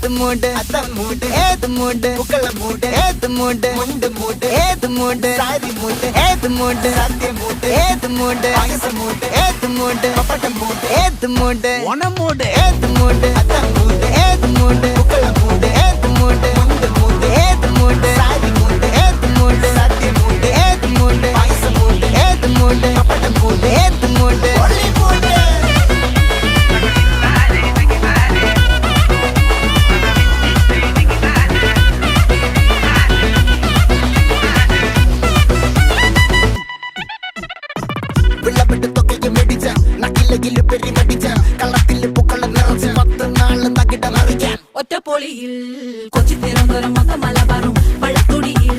ഏത് മൂട് അത്ത മൂട് ഏത് മൂട് പുക്കള മൂട് ഏത് മൂട് മുണ്ട് മൂട് ഏത് മൂട് സാരി മൂട് ഏത് മൂട് സത്യ മൂട് ഏത് മൂട് പായസ മൂട് ഏത് മൂട് പപ്പടം മൂട് ഏത് മൂട് ഓണം മൂട് ഏത് മൂട് അത്ത മൂട് ഏത് മൂട് പുക്കള മൂട് ഏത് മൂട് മുണ്ട് മൂട് ഏത് മൂട് സാരി മൂട് ഏത് മൂട് സത്യ മൂട് ഏത് മൂട് പായസ മൂട് ഏത് മൂട് പപ്പടം മൂട് ഏത് മൂട് ഒളി മൂട് ഒറ്റപ്പൊളിയിൽ കൊച്ചി തിരുവനന്തപുരം മൊത്തം മലബാറും വള്ളത്തുടിയിൽ